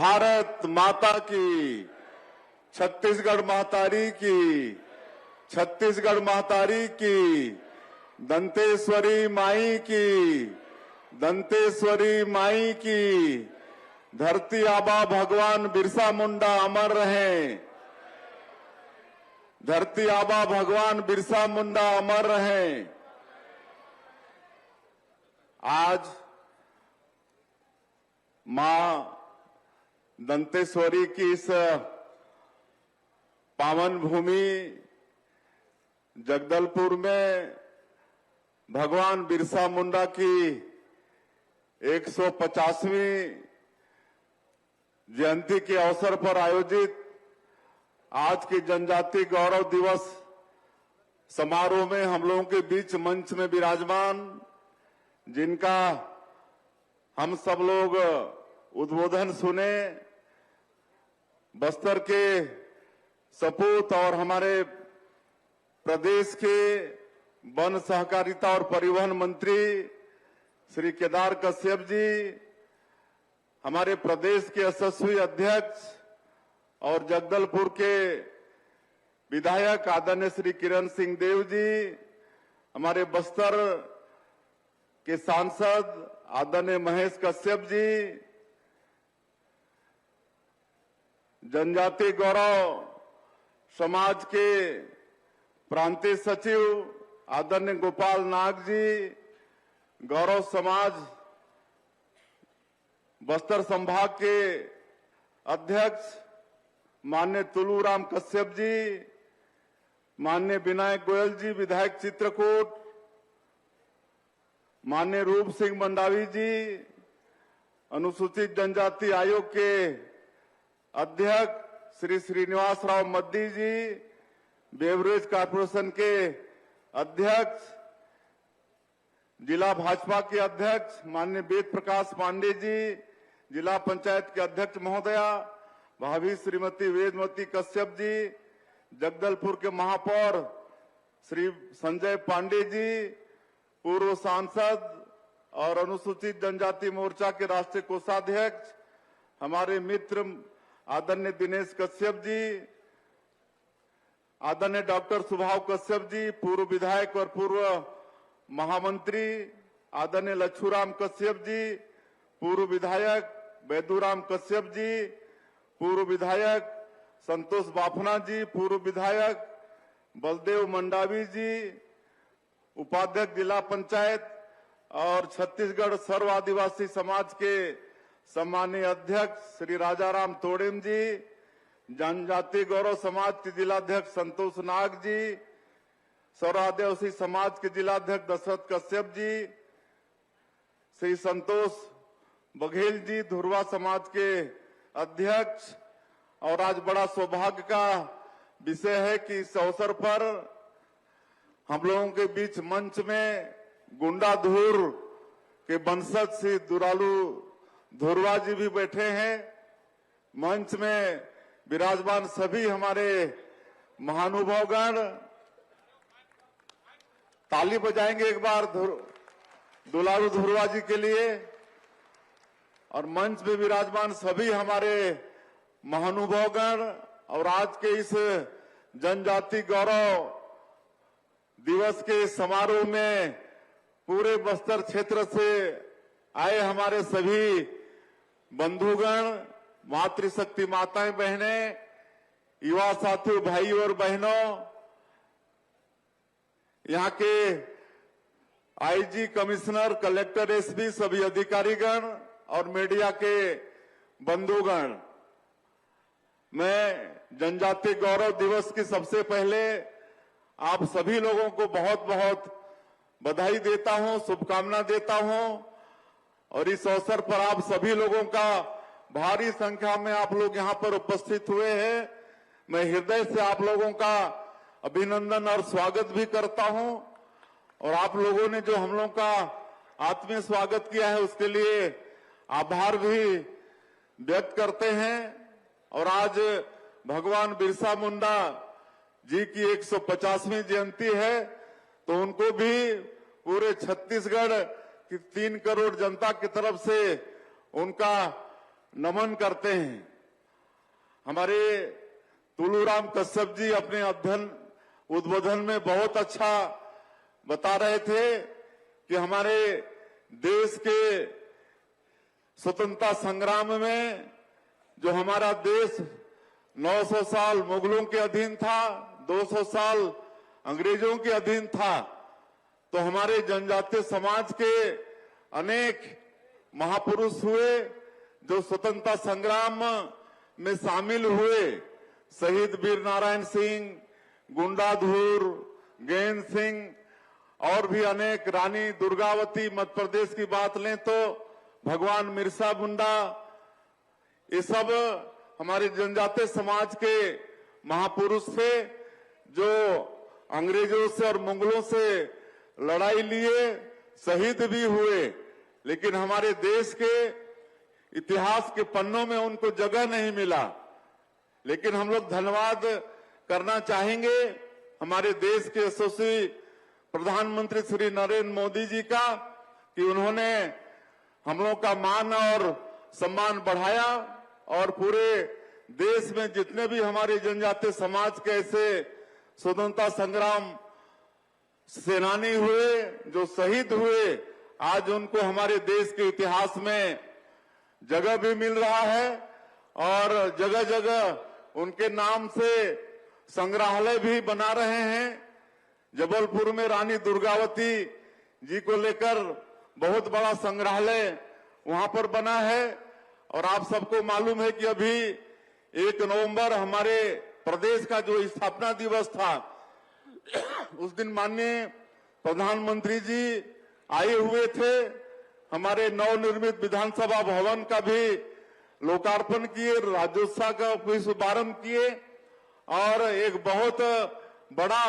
भारत माता की, छत्तीसगढ़ महतारी की, छत्तीसगढ़ महतारी की, दंतेश्वरी माई की, दंतेश्वरी माई की। धरती आबा भगवान बिरसा मुंडा अमर रहें, धरती आबा भगवान बिरसा मुंडा अमर रहें। आज मां दंतेश्वरी की इस पावन भूमि जगदलपुर में भगवान बिरसा मुंडा की 150वीं जयंती के अवसर पर आयोजित आज के जनजाति गौरव दिवस समारोह में हम लोगों के बीच मंच में विराजमान, जिनका हम सब लोग उद्बोधन सुने, बस्तर के सपूत और हमारे प्रदेश के वन सहकारिता और परिवहन मंत्री श्री केदार कश्यप जी, हमारे प्रदेश के यशस्वी अध्यक्ष और जगदलपुर के विधायक आदरणीय श्री किरण सिंह देव जी, हमारे बस्तर के सांसद आदरणीय महेश कश्यप जी, जनजाति गौरव समाज के प्रांतीय सचिव आदरणीय गोपाल नाग जी, गौरव समाज बस्तर संभाग के अध्यक्ष माननीय तुलूराम कश्यप जी, माननीय विनायक गोयल जी विधायक चित्रकूट, माननीय रूप सिंह मंडावी जी, अनुसूचित जनजाति आयोग के अध्यक्ष श्री श्रीनिवास राव मद्दी जी, बेवरेज कॉर्पोरेशन के अध्यक्ष, जिला भाजपा के अध्यक्ष माननीय वेद प्रकाश पांडे जी, जिला पंचायत के अध्यक्ष महोदया भाभी श्रीमती वेदमती कश्यप जी, जगदलपुर के महापौर श्री संजय पांडे जी, पूर्व सांसद और अनुसूचित जनजाति मोर्चा के राष्ट्रीय कोषाध्यक्ष हमारे मित्र आदरणीय दिनेश कश्यप जी, आदरणीय डॉक्टर सुभाव कश्यप जी, पूर्व विधायक और पूर्व महामंत्री आदरणीय लच्छूराम कश्यप जी, पूर्व विधायक बैदूराम कश्यप जी, पूर्व विधायक संतोष बाफना जी, पूर्व विधायक बलदेव मंडावी जी, उपाध्यक्ष जिला पंचायत और छत्तीसगढ़ सर्व आदिवासी समाज के सम्मानीय अध्यक्ष श्री राजाराम तोड़ेम जी, जनजाति गौरव समाज के जिलाध्यक्ष संतोष नाग जी, सर्व आदिवासी समाज के जिलाध्यक्ष दशरथ कश्यप जी, श्री संतोष बघेल जी, धुरवा समाज के अध्यक्ष। और आज बड़ा सौभाग्य का विषय है कि इस अवसर पर हम लोगों के बीच मंच में गुंडाधुर के वंशज श्री दुरालू धुरवा जी भी बैठे हैं। मंच में विराजमान सभी हमारे महानुभावगण, ताली बजाएंगे एक बार दुलारू धुरवा जी के लिए। और मंच में विराजमान सभी हमारे महानुभावगण और आज के इस जनजाति गौरव दिवस के समारोह में पूरे बस्तर क्षेत्र से आए हमारे सभी बंधुगण, मातृशक्ति माताएं बहनें, युवा साथियों, भाइयों और बहनों, यहाँ के आईजी, कमिश्नर, कलेक्टर, एसपी, सभी अधिकारीगण और मीडिया के बंधुगण, मैं जनजाति गौरव दिवस की सबसे पहले आप सभी लोगों को बहुत बहुत बधाई देता हूं, शुभकामना देता हूं। और इस अवसर पर आप सभी लोगों का भारी संख्या में आप लोग यहां पर उपस्थित हुए हैं। मैं हृदय से आप लोगों का अभिनंदन और स्वागत भी करता हूं। और आप लोगों ने जो हम लोगों का आत्मीय स्वागत किया है उसके लिए आभार भी व्यक्त करते हैं। और आज भगवान बिरसा मुंडा जी की 150वीं जयंती है, तो उनको भी पूरे छत्तीसगढ़ की 3 करोड़ जनता की तरफ से उनका नमन करते हैं। हमारे तुलूराम कश्यप जी अपने उद्बोधन में बहुत अच्छा बता रहे थे कि हमारे देश के स्वतंत्रता संग्राम में जो हमारा देश 900 साल मुगलों के अधीन था, 200 साल अंग्रेजों के अधीन था, तो हमारे जनजातीय समाज के अनेक महापुरुष हुए जो स्वतंत्रता संग्राम में शामिल हुए। शहीद वीर नारायण सिंह, गुंडाधुर, गैंद सिंह और भी अनेक, रानी दुर्गावती, मध्य प्रदेश की बात लें तो भगवान बिरसा मुंडा, ये सब हमारे जनजातीय समाज के महापुरुष थे जो अंग्रेजों से और मुगलों से लड़ाई लिए, शहीद भी हुए, लेकिन हमारे देश के इतिहास के पन्नों में उनको जगह नहीं मिला। लेकिन हम लोग धन्यवाद करना चाहेंगे हमारे देश के यशस्वी प्रधानमंत्री श्री नरेंद्र मोदी जी का कि उन्होंने हम लोग का मान और सम्मान बढ़ाया और पूरे देश में जितने भी हमारे जनजातीय समाज के ऐसे स्वतंत्रता संग्राम सेनानी हुए जो शहीद हुए, आज उनको हमारे देश के इतिहास में जगह भी मिल रहा है और जगह जगह उनके नाम से संग्रहालय भी बना रहे हैं। जबलपुर में रानी दुर्गावती जी को लेकर बहुत बड़ा संग्रहालय वहां पर बना है और आप सबको मालूम है कि अभी 1 नवंबर हमारे प्रदेश का जो स्थापना दिवस था, उस दिन माननीय प्रधानमंत्री जी आए हुए थे। हमारे नवनिर्मित विधानसभा भवन का भी लोकार्पण किए, राज्योत्सव का भी शुभारंभ किए और एक बहुत बड़ा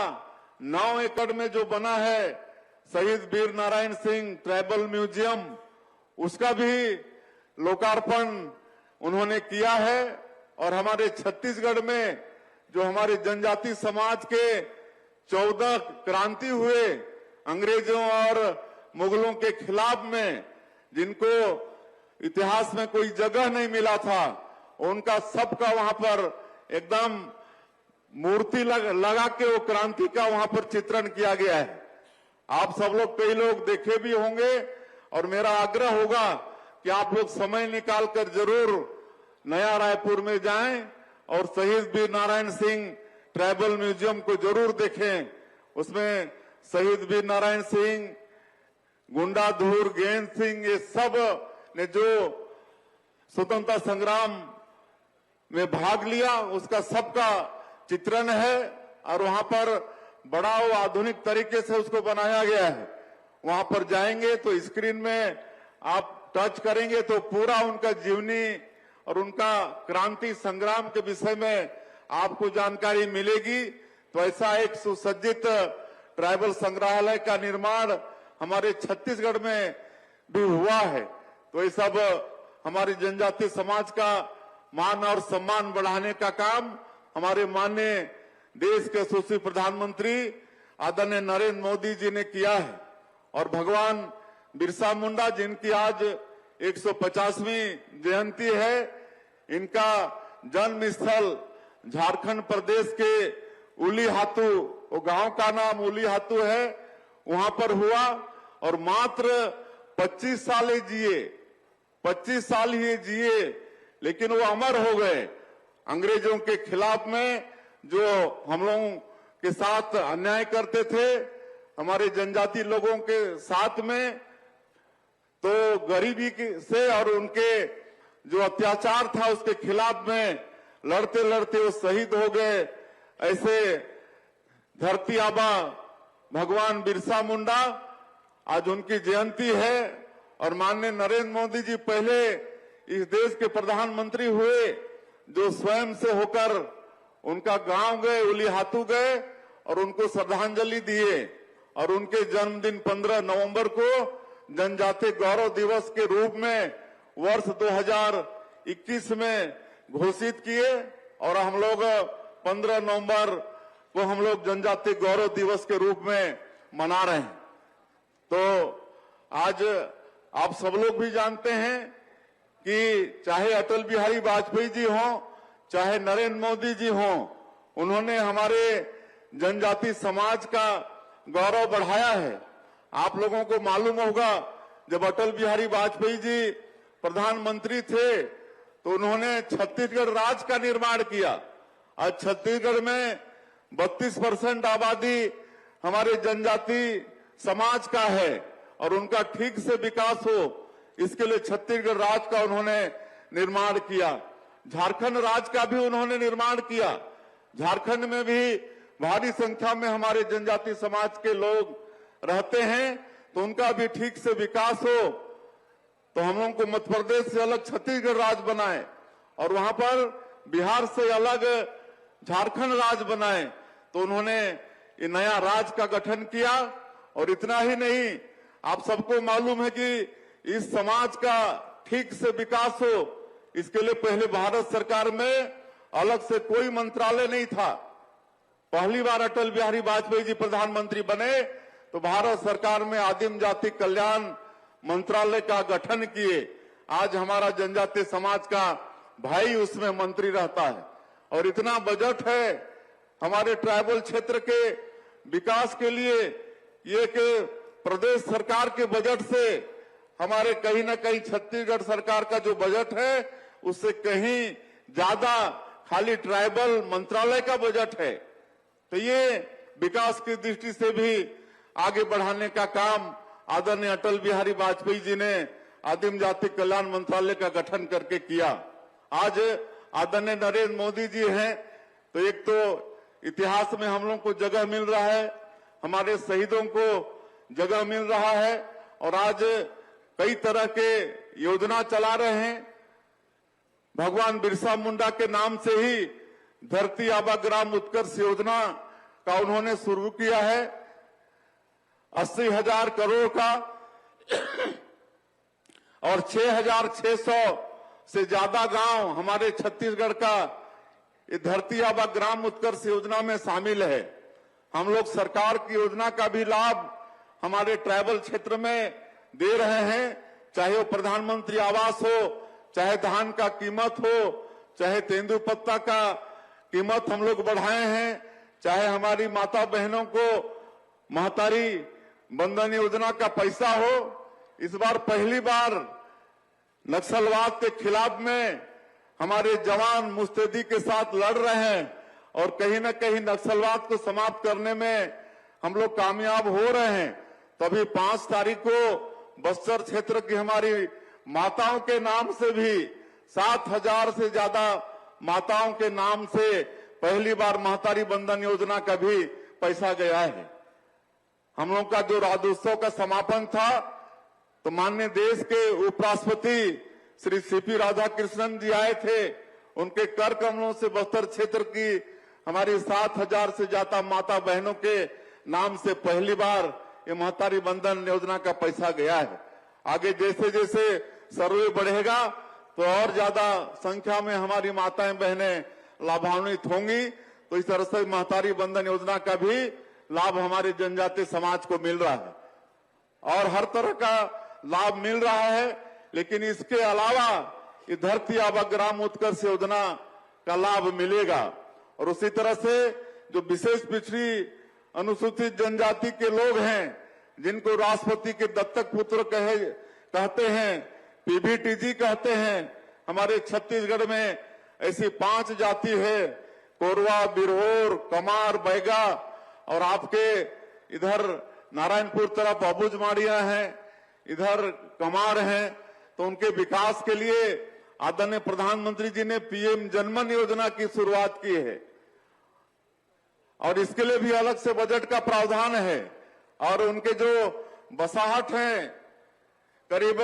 9 एकड़ में जो बना है शहीद वीर नारायण सिंह ट्राइबल म्यूजियम, उसका भी लोकार्पण उन्होंने किया है। और हमारे छत्तीसगढ़ में जो हमारे जनजाति समाज के 14 क्रांति हुए अंग्रेजों और मुगलों के खिलाफ में, जिनको इतिहास में कोई जगह नहीं मिला था, उनका सबका वहां पर एकदम मूर्ति लगा के वो क्रांति का वहां पर चित्रण किया गया है। आप सब लोग, कई लोग देखे भी होंगे और मेरा आग्रह होगा कि आप लोग समय निकाल कर जरूर नया रायपुर में जाएं और शहीद वीर नारायण सिंह ट्राइबल म्यूजियम को जरूर देखें। उसमें शहीद वीर नारायण सिंह, गुंडाधुर, गैंद सिंह, ये सब ने जो स्वतंत्रता संग्राम में भाग लिया उसका सबका चित्रण है और वहां पर बड़ा और आधुनिक तरीके से उसको बनाया गया है। वहां पर जाएंगे तो स्क्रीन में आप टच करेंगे तो पूरा उनका जीवनी और उनका क्रांति संग्राम के विषय में आपको जानकारी मिलेगी। तो ऐसा एक सुसज्जित ट्राइबल संग्रहालय का निर्माण हमारे छत्तीसगढ़ में भी हुआ है। तो ये सब हमारे जनजातीय समाज का मान और सम्मान बढ़ाने का काम हमारे माननीय देश के यशस्वी प्रधानमंत्री आदरणीय नरेंद्र मोदी जी ने किया है। और भगवान बिरसा मुंडा, जिनकी आज 150वीं जयंती है, इनका जन्म स्थल झारखंड प्रदेश के उलीहातू, वो गांव का नाम उलीहातू है, वहां पर हुआ और मात्र 25 साल ही जिए, 25 साल ही जिए, लेकिन वो अमर हो गए। अंग्रेजों के खिलाफ में जो हम लोगों के साथ अन्याय करते थे, हमारे जनजाति लोगों के साथ में, तो गरीबी से और उनके जो अत्याचार था उसके खिलाफ में लड़ते लड़ते वो शहीद हो गए। ऐसे धरती आबा भगवान बिरसा मुंडा, आज उनकी जयंती है और माननीय नरेंद्र मोदी जी पहले इस देश के प्रधानमंत्री हुए जो स्वयं से होकर उनका गांव गए, उलीहातू गए और उनको श्रद्धांजलि दिए और उनके जन्मदिन 15 नवंबर को जनजातीय गौरव दिवस के रूप में वर्ष 2021 में घोषित किए और हम लोग 15 नवंबर को हम लोग जनजातीय गौरव दिवस के रूप में मना रहे हैं। तो आज आप सब लोग भी जानते हैं कि चाहे अटल बिहारी वाजपेयी जी हों, चाहे नरेंद्र मोदी जी हों, उन्होंने हमारे जनजाति समाज का गौरव बढ़ाया है। आप लोगों को मालूम होगा, जब अटल बिहारी वाजपेयी जी प्रधानमंत्री थे तो उन्होंने छत्तीसगढ़ राज्य का निर्माण किया। आज छत्तीसगढ़ में 32% आबादी हमारे जनजाति समाज का है और उनका ठीक से विकास हो, इसके लिए छत्तीसगढ़ राज्य का उन्होंने निर्माण किया। झारखंड राज्य का भी उन्होंने निर्माण किया। झारखंड में भी भारी संख्या में हमारे जनजाति समाज के लोग रहते हैं, तो उनका भी ठीक से विकास हो, तो हम लोगों को मध्य प्रदेश से अलग छत्तीसगढ़ राज्य बनाए और वहां पर बिहार से अलग झारखंड राज्य बनाए, तो उन्होंने ये नया राज्य का गठन किया। और इतना ही नहीं, आप सबको मालूम है कि इस समाज का ठीक से विकास हो, इसके लिए पहले भारत सरकार में अलग से कोई मंत्रालय नहीं था। पहली बार अटल बिहारी वाजपेयी जी प्रधानमंत्री बने तो भारत सरकार में आदिम जाति कल्याण मंत्रालय का गठन किए। आज हमारा जनजातीय समाज का भाई उसमें मंत्री रहता है और इतना बजट है हमारे ट्राइबल क्षेत्र के विकास के लिए। ये कि प्रदेश सरकार के बजट से हमारे कहीं ना कहीं छत्तीसगढ़ सरकार का जो बजट है उससे कहीं ज्यादा खाली ट्राइबल मंत्रालय का बजट है। तो ये विकास की दृष्टि से भी आगे बढ़ाने का काम आदरणीय अटल बिहारी वाजपेयी जी ने आदिम जाति कल्याण मंत्रालय का गठन करके किया। आज आदरणीय नरेंद्र मोदी जी हैं, तो एक तो इतिहास में हम लोग को जगह मिल रहा है, हमारे शहीदों को जगह मिल रहा है और आज कई तरह के योजना चला रहे हैं। भगवान बिरसा मुंडा के नाम से ही धरती आबा ग्राम उत्कर्ष योजना का उन्होंने शुरू किया है। 80,000 करोड़ का और 6,600 से ज्यादा गांव हमारे छत्तीसगढ़ का ये धरती आबा ग्राम उत्कर्ष योजना में शामिल है। हम लोग सरकार की योजना का भी लाभ हमारे ट्राइबल क्षेत्र में दे रहे हैं, चाहे वो प्रधानमंत्री आवास हो, चाहे धान का कीमत हो, चाहे तेंदुपत्ता का कीमत हम लोग बढ़ाए हैं, चाहे हमारी माता बहनों को महतारी बंधन योजना का पैसा हो। इस बार पहली बार नक्सलवाद के खिलाफ में हमारे जवान मुस्तैदी के साथ लड़ रहे हैं और कहीं न कहीं नक्सलवाद को समाप्त करने में हम लोग कामयाब हो रहे हैं। तभी 5 तारीख को बस्तर क्षेत्र की हमारी माताओं के नाम से भी 7,000 से ज्यादा माताओं के नाम से पहली बार महतारी बंधन योजना का भी पैसा गया है। हम लोग का जो राज्योत्सव का समापन था तो माननीय देश के उपराष्ट्रपति श्री सीपी राधाकृष्णन जी आए थे। उनके कर कमलों से बस्तर क्षेत्र की हमारी 7,000 से ज्यादा माता बहनों के नाम से पहली बार ये महतारी बंधन योजना का पैसा गया है। आगे जैसे जैसे सर्वे बढ़ेगा तो और ज्यादा संख्या में हमारी माताएं बहनें लाभान्वित होंगी। तो इस तरह से महतारी बंधन योजना का भी लाभ हमारे जनजातीय समाज को मिल रहा है और हर तरह का लाभ मिल रहा है। लेकिन इसके अलावा ये धरती आबा ग्राम उत्कर्ष योजना का लाभ मिलेगा और उसी तरह से जो विशेष पिछड़ी अनुसूचित जनजाति के लोग हैं, जिनको राष्ट्रपति के दत्तक पुत्र कहते हैं, पीबीटीजी कहते हैं, हमारे छत्तीसगढ़ में ऐसी 5 जाति है, कोरवा, बिरहोर, कमार, बैगा और आपके इधर नारायणपुर तरफ अबुझमाड़िया हैं, इधर कमार हैं। तो उनके विकास के लिए आदरणीय प्रधानमंत्री जी ने पीएम जनमन योजना की शुरुआत की है और इसके लिए भी अलग से बजट का प्रावधान है। और उनके जो बसाहट हैं, करीब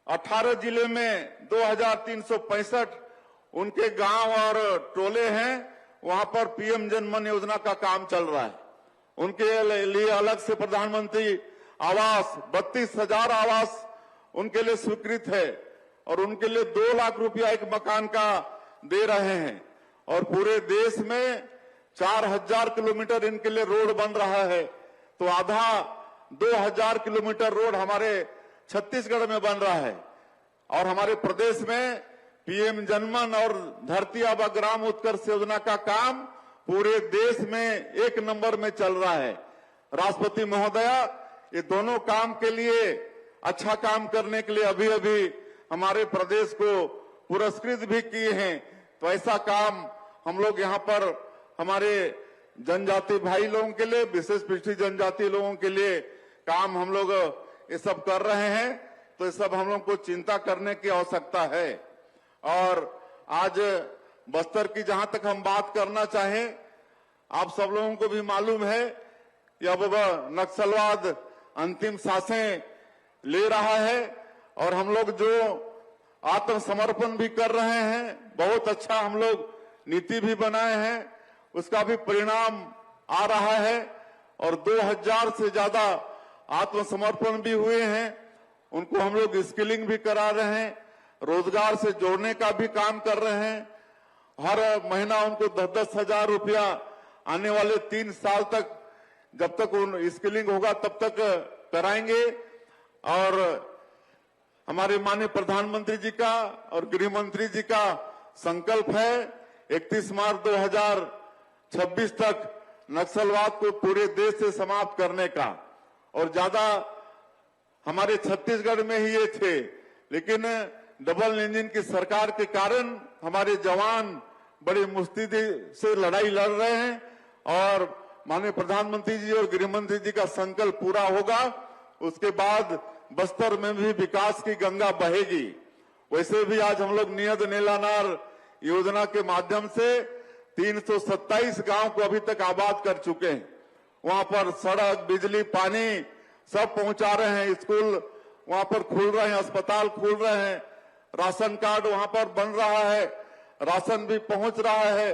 18 जिले में 2,365 उनके गांव और टोले हैं, वहां पर पीएम जनमन योजना का काम चल रहा है। उनके लिए अलग से प्रधानमंत्री आवास 32,000 आवास उनके लिए स्वीकृत है और उनके लिए 2 लाख रुपया एक मकान का दे रहे हैं। और पूरे देश में 4,000 किलोमीटर इनके लिए रोड बन रहा है, तो आधा 2,000 किलोमीटर रोड हमारे छत्तीसगढ़ में बन रहा है। और हमारे प्रदेश में पीएम जनमन और धरती आबा ग्राम उत्कर्ष योजना का काम पूरे देश में 1 नंबर में चल रहा है। राष्ट्रपति महोदया ये दोनों काम के लिए, अच्छा काम करने के लिए अभी अभी हमारे प्रदेश को पुरस्कृत भी किए हैं। तो ऐसा काम हम लोग यहाँ पर हमारे जनजाति भाई लोगों के लिए, विशेष पिछड़ी जनजाति लोगों के लिए काम हम लोग ये सब कर रहे हैं। तो ये सब हम लोग को चिंता करने की आवश्यकता है। और आज बस्तर की जहां तक हम बात करना चाहें, आप सब लोगों को भी मालूम है कि अब नक्सलवाद अंतिम सांसें ले रहा है और हम लोग जो आत्मसमर्पण भी कर रहे हैं, बहुत अच्छा हम लोग नीति भी बनाए हैं, उसका भी परिणाम आ रहा है। और 2000 से ज्यादा आत्मसमर्पण भी हुए हैं, उनको हम लोग स्किलिंग भी करा रहे हैं, रोजगार से जोड़ने का भी काम कर रहे हैं। हर महीना उनको 10-10 हजार रुपया आने वाले 3 साल तक, जब तक उन स्किलिंग होगा तब तक कराएंगे। और हमारे माननीय प्रधानमंत्री जी का और गृह मंत्री जी का संकल्प है 31 मार्च 2026 तक नक्सलवाद को पूरे देश से समाप्त करने का। और ज्यादा हमारे छत्तीसगढ़ में ही ये थे, लेकिन डबल इंजन की सरकार के कारण हमारे जवान बड़ी मुस्तैदी से लड़ाई लड़ रहे हैं और माननीय प्रधानमंत्री जी और गृह मंत्री जी का संकल्प पूरा होगा, उसके बाद बस्तर में भी विकास की गंगा बहेगी। वैसे भी आज हम लोग नियत नीलानार योजना के माध्यम से 327 गांव को अभी तक आबाद कर चुके हैं। वहां पर सड़क, बिजली, पानी सब पहुंचा रहे हैं, स्कूल वहां पर खुल रहे हैं, अस्पताल खुल रहे हैं, राशन कार्ड वहां पर बन रहा है, राशन भी पहुंच रहा है,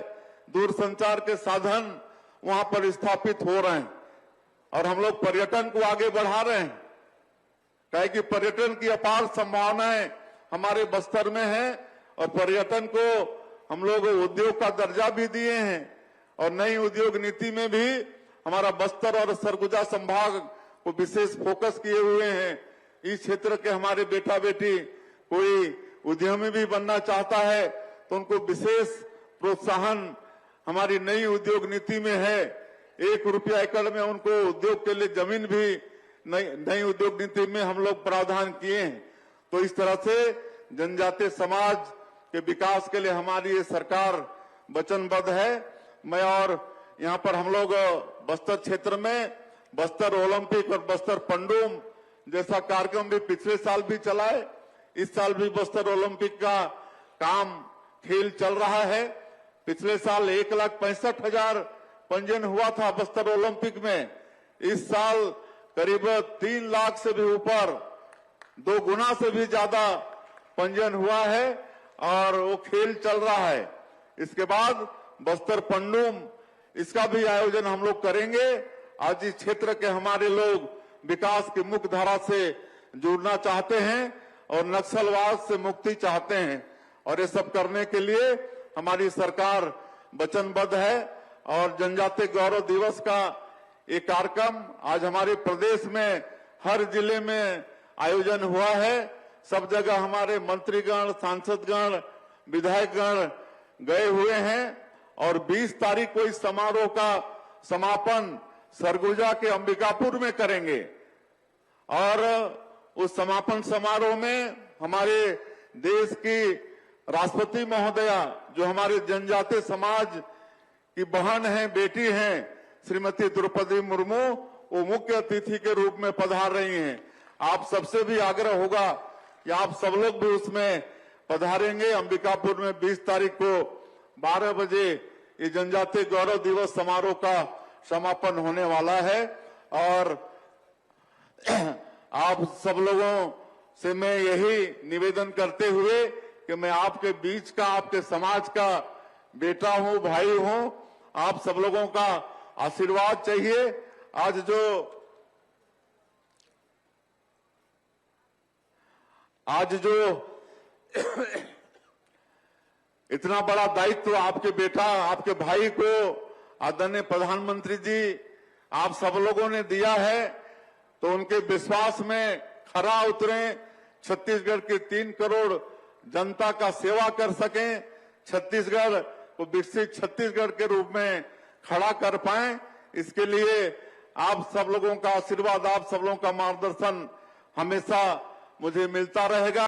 दूरसंचार के साधन वहां पर स्थापित हो रहे हैं। और हम लोग पर्यटन को आगे बढ़ा रहे हैं, कहे कि पर्यटन की अपार संभावनाएं हमारे बस्तर में है और पर्यटन को हम लोग उद्योग का दर्जा भी दिए हैं। और नई उद्योग नीति में भी हमारा बस्तर और सरगुजा संभाग को विशेष फोकस किए हुए हैं। इस क्षेत्र के हमारे बेटा बेटी कोई उद्यमी भी बनना चाहता है तो उनको विशेष प्रोत्साहन हमारी नई उद्योग नीति में है। 1 रुपया एकड़ में उनको उद्योग के लिए जमीन भी नई उद्योग नीति में हम लोग प्रावधान किए हैं। तो इस तरह से जनजातीय समाज के विकास के लिए हमारी ये सरकार वचनबद्ध है। मैं और यहाँ पर हम लोग बस्तर क्षेत्र में बस्तर ओलंपिक और बस्तर पंडुम जैसा कार्यक्रम भी पिछले साल भी चलाए, इस साल भी बस्तर ओलंपिक का काम खेल चल रहा है। पिछले साल 1,65,000 पंजीयन हुआ था बस्तर ओलंपिक में, इस साल करीब 3 लाख से भी ऊपर, 2 गुना से भी ज्यादा पंजीयन हुआ है और वो खेल चल रहा है। इसके बाद बस्तर पंडुम, इसका भी आयोजन हम लोग करेंगे। आज इस क्षेत्र के हमारे लोग विकास की मुख्य धारा से जुड़ना चाहते हैं और नक्सलवाद से मुक्ति चाहते हैं और ये सब करने के लिए हमारी सरकार वचनबद्ध है। और जनजातीय गौरव दिवस का ये कार्यक्रम आज हमारे प्रदेश में हर जिले में आयोजन हुआ है। सब जगह हमारे मंत्रीगण, सांसदगण, विधायकगण गए हुए हैं और 20 तारीख को इस समारोह का समापन सरगुजा के अंबिकापुर में करेंगे। और उस समापन समारोह में हमारे देश की राष्ट्रपति महोदया, जो हमारे जनजातीय समाज की बहन है, बेटी हैं, श्रीमती द्रौपदी मुर्मू, वो मुख्य अतिथि के रूप में पधार रही हैं। आप सबसे भी आग्रह होगा कि आप सब लोग भी उसमें पधारेंगे। अंबिकापुर में 20 तारीख को 12 बजे ये जनजातीय गौरव दिवस समारोह का समापन होने वाला है। और आप सब लोगों से मैं यही निवेदन करते हुए कि मैं आपके बीच का, आपके समाज का बेटा हूं, भाई हूं, आप सब लोगों का आशीर्वाद चाहिए। आज जो इतना बड़ा दायित्व आपके बेटा, आपके भाई को आदरणीय प्रधानमंत्री जी आप सब लोगों ने दिया है, तो उनके विश्वास में खरा उतरें, छत्तीसगढ़ के 3 करोड़ जनता का सेवा कर सकें, छत्तीसगढ़ को विकसित छत्तीसगढ़ के रूप में खड़ा कर पाएं। इसके लिए आप सब लोगों का आशीर्वाद, आप सब लोगों का मार्गदर्शन हमेशा मुझे मिलता रहेगा।